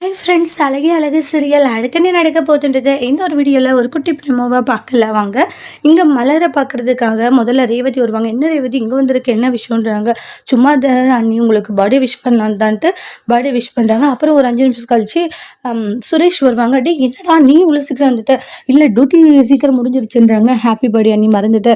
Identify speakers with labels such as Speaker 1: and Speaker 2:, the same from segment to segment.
Speaker 1: Hi friends, அழகே அழகு serial அடுத்து என்ன நடக்க போகுதுன்றது இந்த ஒரு வீடியோவில் ஒரு குட்டி ப்ரோமோவாக பார்க்கல வாங்க. இங்கே மலரை பார்க்கறதுக்காக முதல்ல ரேவதி வருவாங்க. என்ன ரேவதி இங்கே வந்திருக்கு, என்ன விஷயம்ன்றாங்க. சும்மா அண்ணி உங்களுக்கு பர்த்டே விஷ் பண்ணலாம் தான்ட்டு பர்த்டே விஷ் பண்ணுறாங்க. அப்புறம் ஒரு 5 நிமிஷம் கழிச்சு சுரேஷ் வருவாங்க. டே என்னடா நீ இவ்வளோ சீக்கிரம் வந்துட்ட, இல்லை டியூட்டி சீக்கிரம் முடிஞ்சிருச்சுன்றாங்க. ஹாப்பி பர்த்டே அண்ணி, மறந்துட்ட.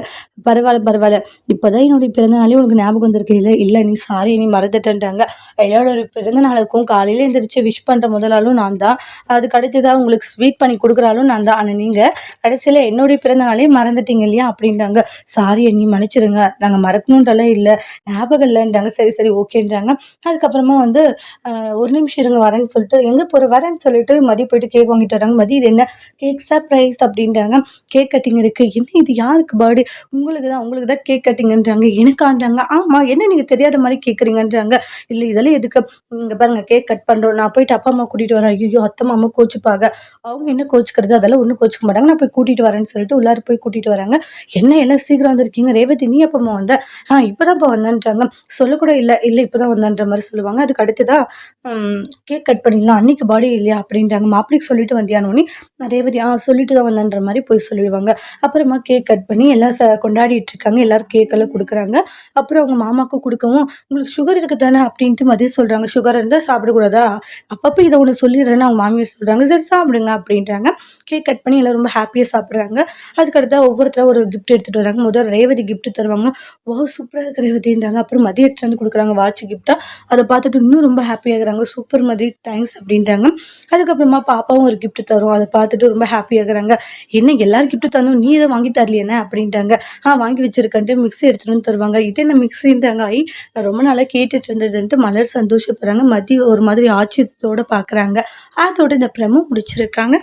Speaker 1: பரவாயில்ல பரவாயில்ல, இப்போதான் என்னுடைய பிறந்த நாளே உனக்கு ஞாபகம் வந்திருக்கு. இல்லை இல்லை நீ சாரி நீ மறந்துட்டேன்றாங்க. என்னோட பிறந்த நாளுக்கும் காலையில் எழுந்திரிச்சு விஷ் பண்ணுற முதலாளும் நான் தான். அதுக்கு அடுத்ததாக உங்களுக்கு ஸ்வீட் பண்ணி கொடுக்குறாலும் நான் தான். ஆனால் நீங்கள் கடைசியில் என்னுடைய பிறந்த நாளே மறந்துட்டீங்க இல்லையா அப்படின்றாங்க. சாரி அண்ணி மன்னிச்சிடுங்க, நாங்கள் மறக்கணுன்றலாம் இல்லை, ஞாபகம் இல்லைன்றாங்க. சரி சரி ஓகேன்றாங்க. அதுக்கப்புறமா வந்து ஒரு நிமிஷம் இருங்க வரேன்னு சொல்லிட்டு எங்கே போகிற வரேன்னு சொல்லிட்டு மதியம் போயிட்டு கேக் வாங்கிட்டு வராங்க. மதி இது என்ன கேக் சர்ப்ரைஸ் அப்படின்றாங்க. கேக் கட்டிங் இருக்குது. என்ன இது யாருக்கு பர்த்டே? உங்களுக்கு தான் கேக் கட்டிங்கன்றாங்க. எனக்கான்றாங்க. ஆமாம், என்ன நீங்கள் தெரியாத மாதிரி கேட்குறீங்கன்றாங்க. இல்லை இதெல்லாம் எதுக்கு, இங்கே பாருங்க கேக் கட் பண்ணுறோம், நான் போயிட்டு அப்பா அம்மா கூட்டிகிட்டு வரேன். ஐயோ அத்தை மாமா கோச்சுப்பாங்க. அவங்க என்ன கோச்சுக்கிறது, அதெல்லாம் ஒன்றும் கோச்சிக்க மாட்டாங்க, நான் போய் கூட்டிகிட்டு வரேன்னு சொல்லிட்டு உள்ளார போய் கூட்டிகிட்டு வராங்க. என்ன எல்லாம் சீக்கிரம் வந்திருக்கீங்க, ரேவதி நீ அப்பமா வந்த? இப்போ தான்ப்பா வந்தேன்றாங்க. சொல்லக்கூட இல்லை இல்லை இப்போ தான் வந்தேன்ற மாதிரி சொல்லுவாங்க. அதுக்கு அடுத்து தான் கேக் கட் பண்ணிடலாம், அன்னைக்கு பாடி இல்லையா அப்படின்றாங்க. மாப்பிளைக்கு சொல்லிட்டு வந்தியானோனே ரேவதி சொல்லிட்டு தான் வந்தேன்ற மாதிரி போய் சொல்லிடுவாங்க. அப்புறமா கேக் கட் பண்ணி எல்லாம் கொண்டாடிட்டு இருக்காங்க. எல்லாரும் கேக்கெல்லாம் கொடுக்குறாங்க. அப்புறம் அவங்க மாமாவுக்கும் கொடுக்கவும், உங்களுக்கு சுகர் இருக்குது தானே அப்படின்ட்டு மதியம் சொல்கிறாங்க. சுகர் இருந்தால் சாப்பிடக்கூடாதா, அப்பப்போ இதை ஒன்று சொல்லிடுறேன்னு அவங்க மாமியார் சொல்கிறாங்க. சரி சாப்பிடுங்க அப்படின்றாங்க. கேக் கட் பண்ணி எல்லாம் ரொம்ப ஹாப்பியாக சாப்பிட்றாங்க. அதுக்கடுத்தா ஒவ்வொருத்தரும் ஒரு கிஃப்ட் எடுத்துகிட்டு வராங்க. முதல் ரேவதி கிஃப்ட் தருவாங்க. வா சூப்பராக இருக்கு ரேவதின்றாங்க. அப்புறம் மதியம் எடுத்துட்டு வந்து கொடுக்குறாங்க வாட்ச் கிஃப்ட்டாக. அதை பார்த்துட்டு இன்னும் ரொம்ப ஹாப்பியாகிறாங்க. சூப்பர் மதி, தேங்க்ஸ் அப்படின்றாங்க. அதுக்கப்புறமா பாப்பாவும் ஒரு கிஃப்ட் தரும். அதை பார்த்துட்டு ரொம்ப ஹாப்பியாகிறாங்க. என்ன எல்லாரும் கிஃப்ட் தந்தோம், நீ இதை வாங்கி தரலையேண்ணே அப்படின்ட்டாங்க. வாங்கி வச்சிருக்கேன்ட்டு மிக்ஸி எடுத்துகிட்டு வந்து தருவாங்க. இது என்ன மிக்ஸின்றாங்க. நான் ரொம்ப நாளாக கேட்டுட்டு இருந்ததுன்ட்டு மலர் சந்தோஷப்படுறாங்க. மதி ஒரு மாதிரி ஆச்சரியத்தோடு பார்க்குறாங்க. அதோட இந்த ப்ரமோ முடிச்சிருக்காங்க.